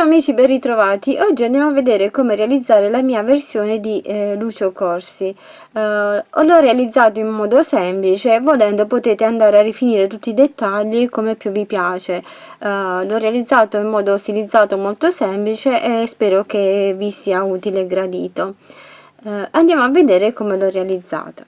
Ciao amici, ben ritrovati. Oggi andiamo a vedere come realizzare la mia versione di Lucio Corsi. L'ho realizzato in modo semplice, volendo potete andare a rifinire tutti i dettagli come più vi piace. L'ho realizzato in modo stilizzato molto semplice e spero che vi sia utile e gradito. Andiamo a vedere come l'ho realizzato.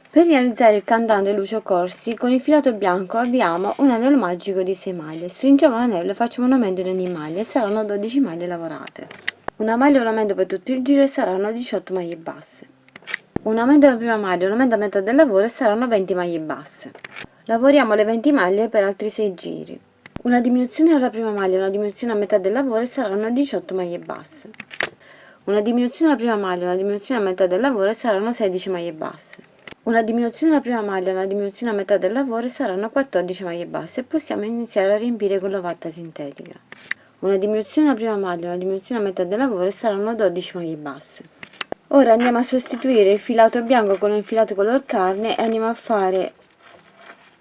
Per realizzare il cantante Lucio Corsi, con il filato bianco avviamo un anello magico di 6 maglie. Stringiamo l'anello e facciamo un aumento in ogni maglia e saranno 12 maglie lavorate. Una maglia e un aumento per tutto il giro e saranno 18 maglie basse. Un aumento alla prima maglia e un aumento a metà del lavoro e saranno 20 maglie basse. Lavoriamo le 20 maglie per altri 6 giri. Una diminuzione alla prima maglia e una diminuzione a metà del lavoro e saranno 18 maglie basse. Una diminuzione alla prima maglia e una diminuzione a metà del lavoro e saranno 16 maglie basse. Una diminuzione alla prima maglia e una diminuzione a metà del lavoro e saranno 14 maglie basse e possiamo iniziare a riempire con l'ovatta sintetica. Una diminuzione alla prima maglia e una diminuzione a metà del lavoro e saranno 12 maglie basse. Ora andiamo a sostituire il filato bianco con il filato color carne e andiamo a fare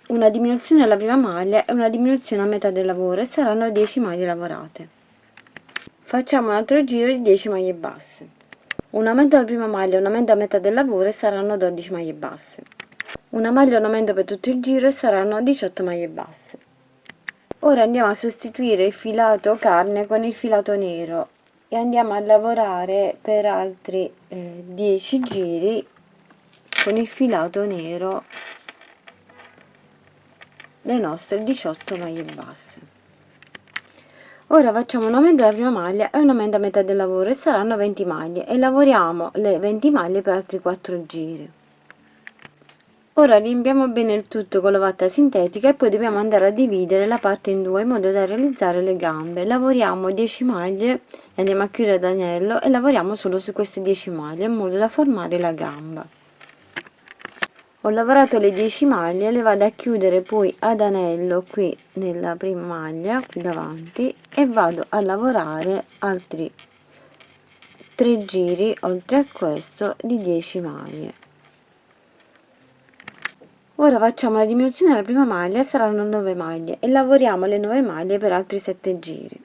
una diminuzione alla prima maglia e una diminuzione a metà del lavoro e saranno 10 maglie lavorate. Facciamo un altro giro di 10 maglie basse. Un aumento alla prima maglia e un aumento a metà del lavoro e saranno 12 maglie basse. Una maglia e un aumento per tutto il giro e saranno 18 maglie basse. Ora andiamo a sostituire il filato carne con il filato nero e andiamo a lavorare per altri 10 giri con il filato nero le nostre 18 maglie basse. Ora facciamo un aumento alla prima maglia e un aumento a metà del lavoro e saranno 20 maglie e lavoriamo le 20 maglie per altri 4 giri. Ora riempiamo bene il tutto con l'ovatta sintetica e poi dobbiamo andare a dividere la parte in due in modo da realizzare le gambe. Lavoriamo 10 maglie e andiamo a chiudere ad anello e lavoriamo solo su queste 10 maglie in modo da formare la gamba. Ho lavorato le 10 maglie, le vado a chiudere poi ad anello qui nella prima maglia, qui davanti, e vado a lavorare altri 3 giri oltre a questo di 10 maglie. Ora facciamo la diminuzione alla prima maglia, saranno 9 maglie, e lavoriamo le 9 maglie per altri 7 giri.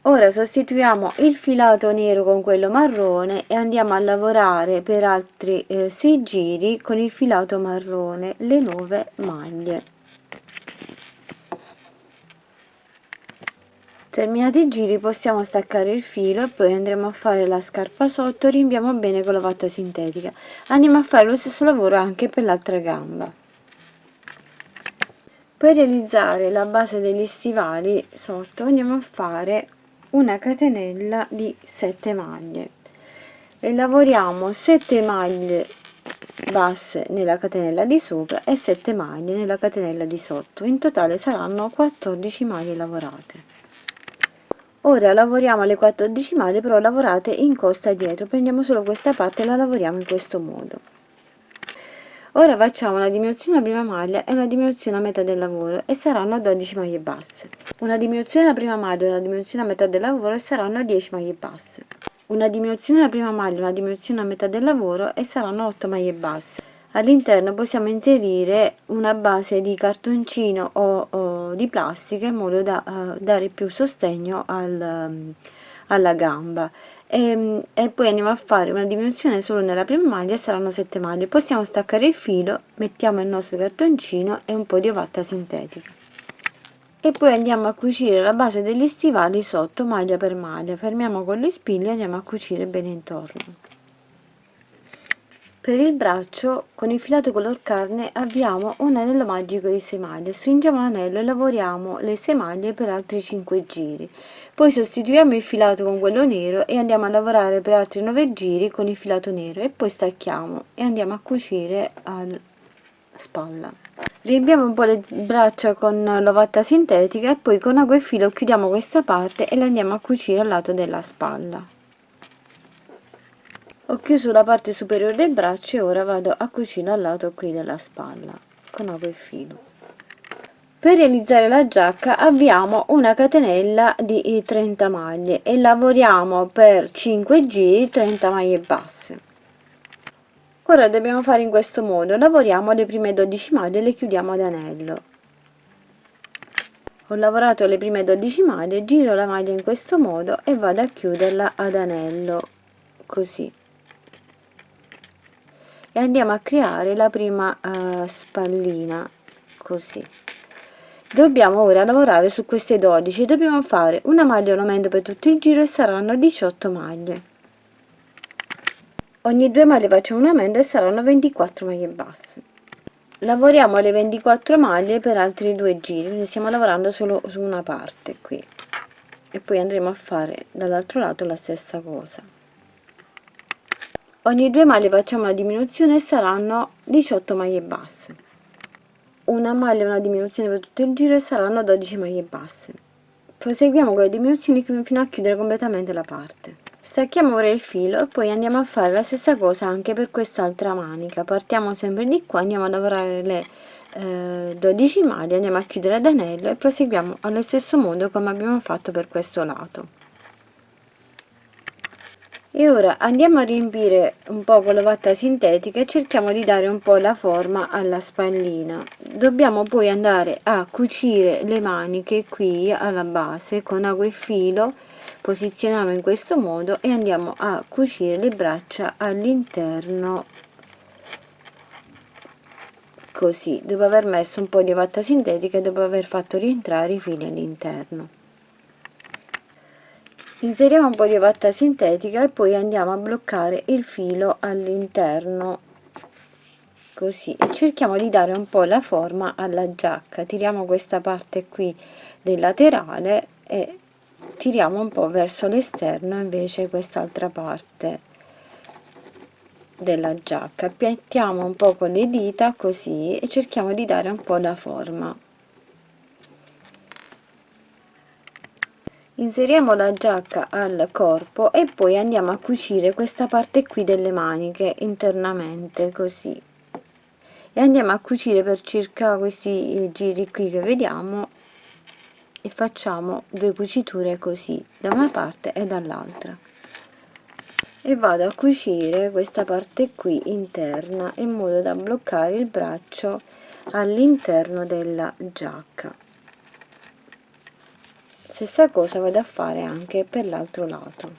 Ora sostituiamo il filato nero con quello marrone e andiamo a lavorare per altri 6 giri con il filato marrone le 9 maglie. Terminati i giri possiamo staccare il filo e poi andremo a fare la scarpa sotto, riempiamo bene con l'ovatta sintetica. Andiamo a fare lo stesso lavoro anche per l'altra gamba. Per realizzare la base degli stivali sotto andiamo a fare una catenella di 7 maglie e lavoriamo 7 maglie basse nella catenella di sopra e 7 maglie nella catenella di sotto. In totale saranno 14 maglie lavorate. Ora lavoriamo le 14 maglie però lavorate in costa dietro, prendiamo solo questa parte e la lavoriamo in questo modo. Ora facciamo una diminuzione alla prima maglia e una diminuzione a metà del lavoro e saranno 12 maglie basse. Una diminuzione alla prima maglia e una diminuzione a metà del lavoro e saranno 10 maglie basse. Una diminuzione alla prima maglia e una diminuzione a metà del lavoro e saranno 8 maglie basse. All'interno possiamo inserire una base di cartoncino o di plastica in modo da dare più sostegno alla gamba. E poi andiamo a fare una diminuzione solo nella prima maglia e saranno 7 maglie. Possiamo staccare il filo, mettiamo il nostro cartoncino e un po' di ovatta sintetica e poi andiamo a cucire la base degli stivali sotto maglia per maglia. Fermiamo con le spille e andiamo a cucire bene intorno. Per il braccio con il filato color carne avviamo un anello magico di 6 maglie, stringiamo l'anello e lavoriamo le 6 maglie per altri 5 giri. Poi sostituiamo il filato con quello nero e andiamo a lavorare per altri 9 giri con il filato nero e poi stacchiamo e andiamo a cucire alla spalla. Riempiamo un po' le braccia con l'ovatta sintetica e poi con ago e filo chiudiamo questa parte e la andiamo a cucire al lato della spalla. Ho chiuso la parte superiore del braccio e ora vado a cucire al lato qui della spalla con ago e filo. Per realizzare la giacca avviamo una catenella di 30 maglie e lavoriamo per 5 giri 30 maglie basse. Ora dobbiamo fare in questo modo, lavoriamo le prime 12 maglie e le chiudiamo ad anello. Ho lavorato le prime 12 maglie, giro la maglia in questo modo e vado a chiuderla ad anello, così. E andiamo a creare la prima spallina, così. Dobbiamo ora lavorare su queste 12, dobbiamo fare una maglia ornamento per tutto il giro e saranno 18 maglie. Ogni 2 maglie facciamo un aumento e saranno 24 maglie basse. Lavoriamo le 24 maglie per altri 2 giri, quindi stiamo lavorando solo su una parte qui e poi andremo a fare dall'altro lato la stessa cosa. Ogni 2 maglie facciamo una diminuzione e saranno 18 maglie basse. Una maglia e una diminuzione per tutto il giro e saranno 12 maglie basse. Proseguiamo con le diminuzioni fino a chiudere completamente la parte. Stacchiamo ora il filo e poi andiamo a fare la stessa cosa anche per quest'altra manica. Partiamo sempre di qua, andiamo a lavorare le 12 maglie, andiamo a chiudere ad anello e proseguiamo allo stesso modo come abbiamo fatto per questo lato. E ora andiamo a riempire un po' con la vatta sintetica e cerchiamo di dare un po' la forma alla spallina. Dobbiamo poi andare a cucire le maniche qui alla base con ago e filo, posizioniamo in questo modo e andiamo a cucire le braccia all'interno, così, dopo aver messo un po' di vatta sintetica e dopo aver fatto rientrare i fili all'interno. Inseriamo un po' di vatta sintetica e poi andiamo a bloccare il filo all'interno, così, e cerchiamo di dare un po' la forma alla giacca. Tiriamo questa parte qui del laterale e tiriamo un po' verso l'esterno invece quest'altra parte della giacca. Appiattiamo un po' con le dita così e cerchiamo di dare un po' la forma. Inseriamo la giacca al corpo e poi andiamo a cucire questa parte qui delle maniche internamente, così, e andiamo a cucire per circa questi giri qui che vediamo e facciamo 2 cuciture così da una parte e dall'altra e vado a cucire questa parte qui interna in modo da bloccare il braccio all'interno della giacca. Stessa cosa vado a fare anche per l'altro lato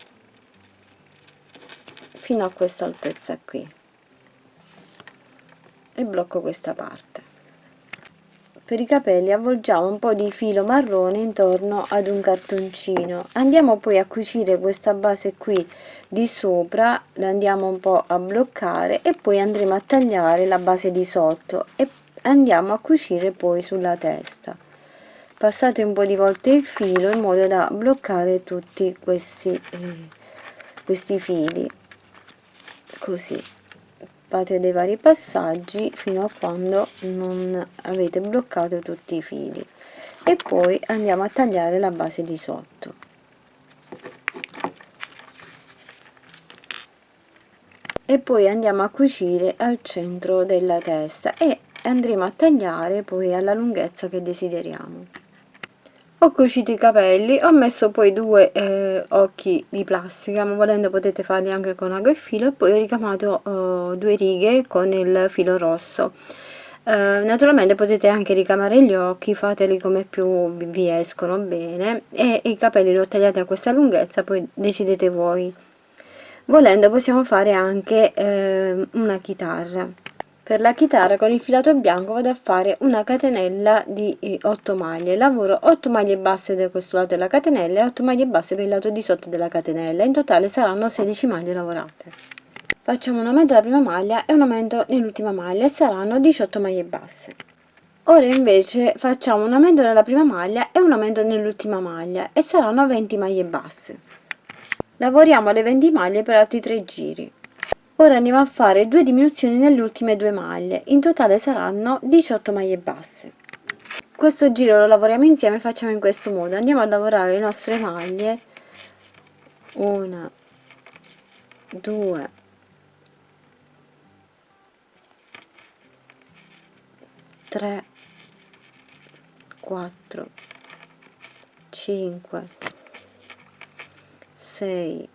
fino a questa altezza qui e blocco questa parte. Per i capelli avvolgiamo un po' di filo marrone intorno ad un cartoncino, andiamo poi a cucire questa base qui di sopra, la andiamo un po' a bloccare e poi andremo a tagliare la base di sotto e andiamo a cucire poi sulla testa. Passate un po' di volte il filo in modo da bloccare tutti questi fili, così fate dei vari passaggi fino a quando non avete bloccato tutti i fili e poi andiamo a tagliare la base di sotto. E poi andiamo a cucire al centro della testa e andremo a tagliare poi alla lunghezza che desideriamo. Ho cucito i capelli, ho messo poi 2 occhi di plastica, ma volendo potete farli anche con ago e filo, e poi ho ricamato 2 righe con il filo rosso. Naturalmente potete anche ricamare gli occhi, fateli come più vi escono bene, e i capelli li ho tagliati a questa lunghezza, poi decidete voi. Volendo possiamo fare anche una chitarra. Per la chitarra con il filato bianco vado a fare una catenella di 8 maglie, lavoro 8 maglie basse da questo lato della catenella e 8 maglie basse per il lato di sotto della catenella, in totale saranno 16 maglie lavorate. Facciamo un aumento alla prima maglia e un aumento nell'ultima maglia e saranno 18 maglie basse. Ora invece facciamo un aumento nella prima maglia e un aumento nell'ultima maglia e saranno 20 maglie basse. Lavoriamo le 20 maglie per altri 3 giri. Ora andiamo a fare 2 diminuzioni nelle ultime 2 maglie, in totale saranno 18 maglie basse. Questo giro lo lavoriamo insieme, facciamo in questo modo, andiamo a lavorare le nostre maglie, 1, 2, 3, 4, 5, 6,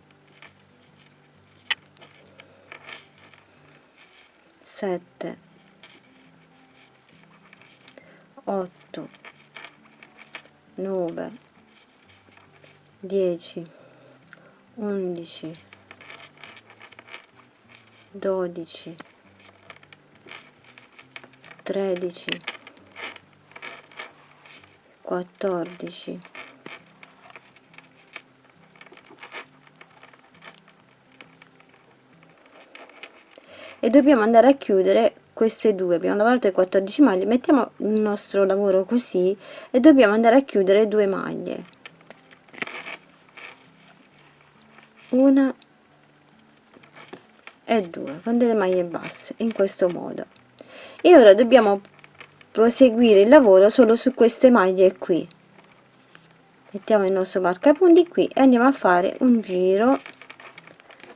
7, 8, 9, 10, 11, 12, 13, 14, e dobbiamo andare a chiudere queste due. Abbiamo lavorato le 14 maglie, mettiamo il nostro lavoro così e dobbiamo andare a chiudere 2 maglie, una e 2, con delle maglie basse, in questo modo. E ora dobbiamo proseguire il lavoro solo su queste maglie qui. Mettiamo il nostro marcapunti qui e andiamo a fare un giro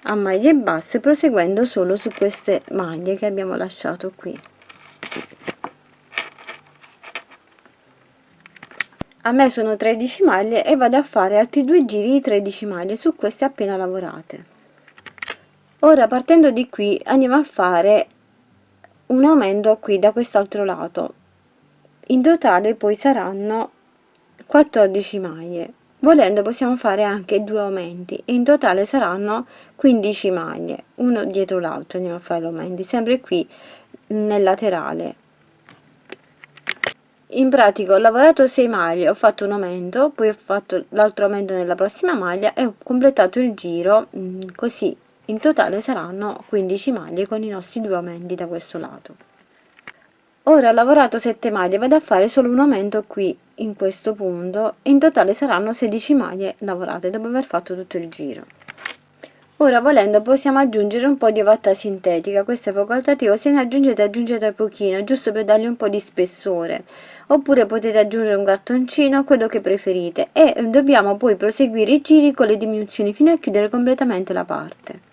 a maglie basse, proseguendo solo su queste maglie che abbiamo lasciato qui. A me sono 13 maglie e vado a fare altri 2 giri di 13 maglie su queste appena lavorate. Ora, partendo di qui, andiamo a fare un aumento qui da quest'altro lato. In totale poi saranno 14 maglie. Volendo possiamo fare anche 2 aumenti e in totale saranno 15 maglie, uno dietro l'altro. Andiamo a fare gli aumenti sempre qui nel laterale. In pratica ho lavorato 6 maglie, ho fatto un aumento, poi ho fatto l'altro aumento nella prossima maglia e ho completato il giro, così in totale saranno 15 maglie con i nostri 2 aumenti da questo lato. Ora ho lavorato 7 maglie, vado a fare solo un aumento qui in questo punto e in totale saranno 16 maglie lavorate dopo aver fatto tutto il giro. Ora, volendo, possiamo aggiungere un po' di ovatta sintetica, questo è facoltativo, se ne aggiungete aggiungete pochino, giusto per dargli un po' di spessore, oppure potete aggiungere un cartoncino, quello che preferite, e dobbiamo poi proseguire i giri con le diminuzioni fino a chiudere completamente la parte.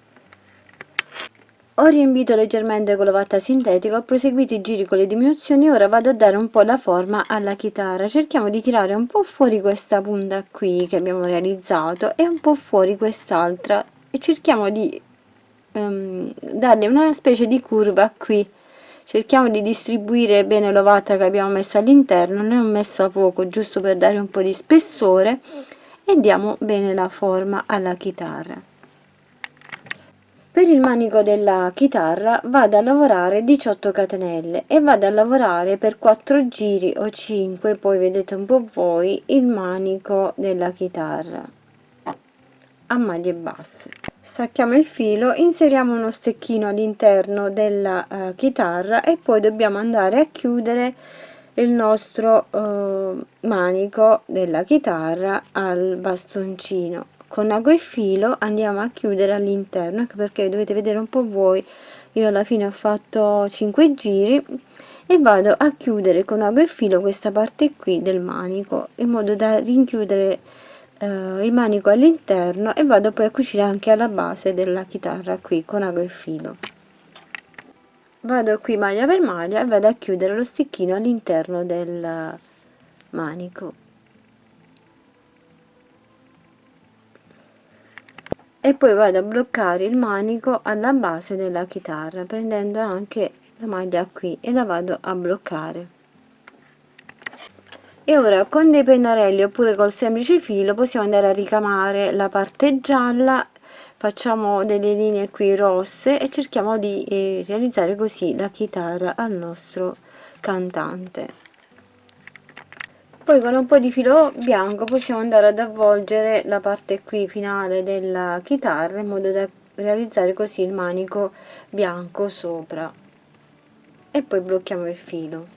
Ho riempito leggermente con l'ovatta sintetica, ho proseguito i giri con le diminuzioni, ora vado a dare un po' la forma alla chitarra. Cerchiamo di tirare un po' fuori questa punta qui che abbiamo realizzato e un po' fuori quest'altra e cerchiamo di darle una specie di curva qui. Cerchiamo di distribuire bene l'ovata che abbiamo messo all'interno, ne ho messa poco giusto per dare un po' di spessore e diamo bene la forma alla chitarra. Per il manico della chitarra vado a lavorare 18 catenelle e vado a lavorare per 4 giri o 5, poi vedete un po' voi, il manico della chitarra a maglie basse. Stacchiamo il filo, inseriamo uno stecchino all'interno della chitarra e poi dobbiamo andare a chiudere il nostro manico della chitarra al bastoncino. Con ago e filo andiamo a chiudere all'interno, anche perché dovete vedere un po' voi, io alla fine ho fatto 5 giri e vado a chiudere con ago e filo questa parte qui del manico in modo da rinchiudere il manico all'interno e vado poi a cucire anche alla base della chitarra qui con ago e filo. Vado qui maglia per maglia e vado a chiudere lo stecchino all'interno del manico e poi vado a bloccare il manico alla base della chitarra prendendo anche la maglia qui e la vado a bloccare. E ora con dei pennarelli oppure col semplice filo possiamo andare a ricamare la parte gialla, facciamo delle linee qui rosse e cerchiamo di realizzare così la chitarra al nostro cantante. Poi con un po' di filo bianco possiamo andare ad avvolgere la parte qui finale della chitarra in modo da realizzare così il manico bianco sopra e poi blocchiamo il filo.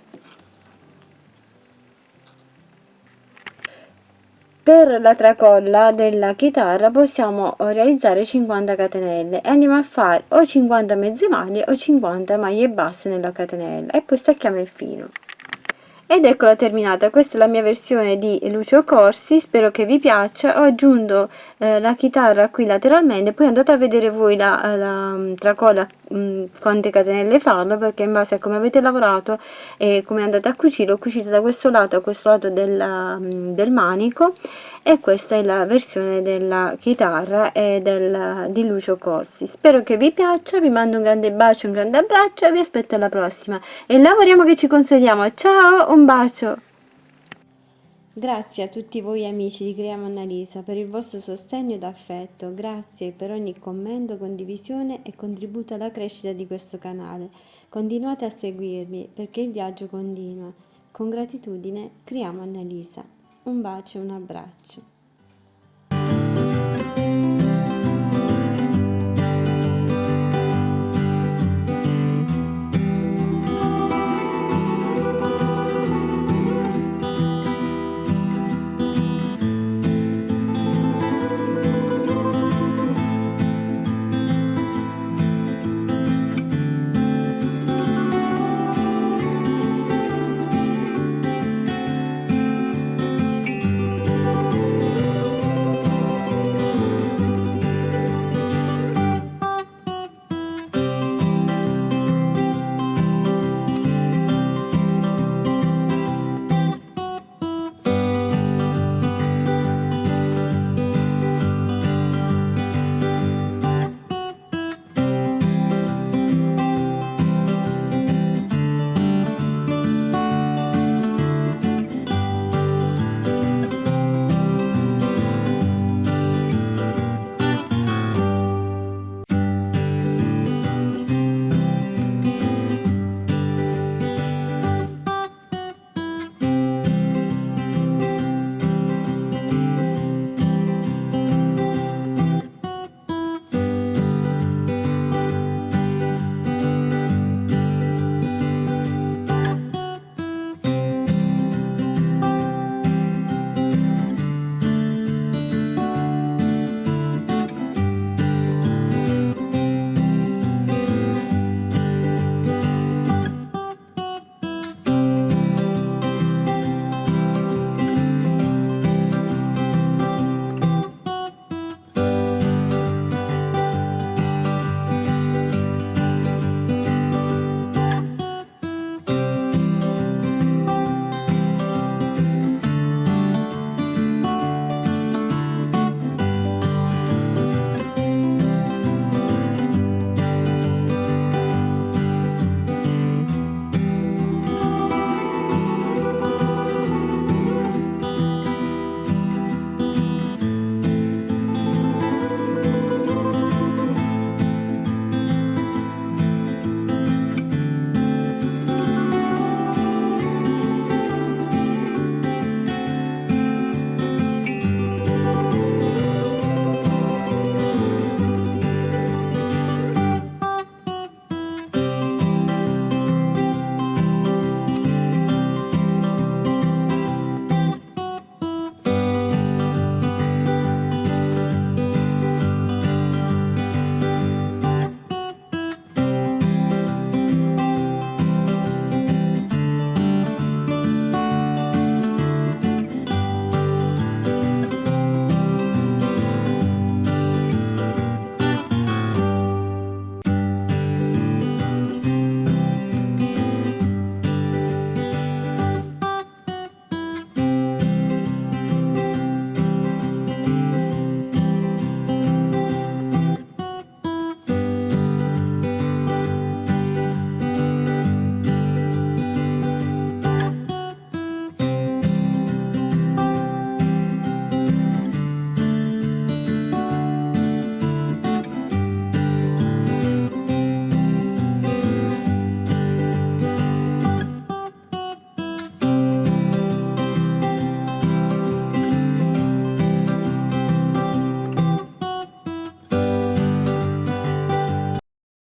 Per la tracolla della chitarra possiamo realizzare 50 catenelle e andiamo a fare o 50 mezze maglie o 50 maglie basse nella catenella e poi stacchiamo il filo. Ed eccola terminata, questa è la mia versione di Lucio Corsi, spero che vi piaccia. Ho aggiunto la chitarra qui lateralmente, poi andate a vedere voi la tracolla quante catenelle farlo, perché in base a come avete lavorato e come andate a cucire, ho cucito da questo lato a questo lato del manico e questa è la versione della chitarra e di Lucio Corsi. Spero che vi piaccia, vi mando un grande bacio, un grande abbraccio e vi aspetto alla prossima e lavoriamo che ci consoliamo. Ciao, un bacio! Grazie a tutti voi amici di Creiamo Annalisa per il vostro sostegno ed affetto, grazie per ogni commento, condivisione e contributo alla crescita di questo canale. Continuate a seguirmi perché il viaggio continua. Con gratitudine, Creiamo Annalisa. Un bacio e un abbraccio.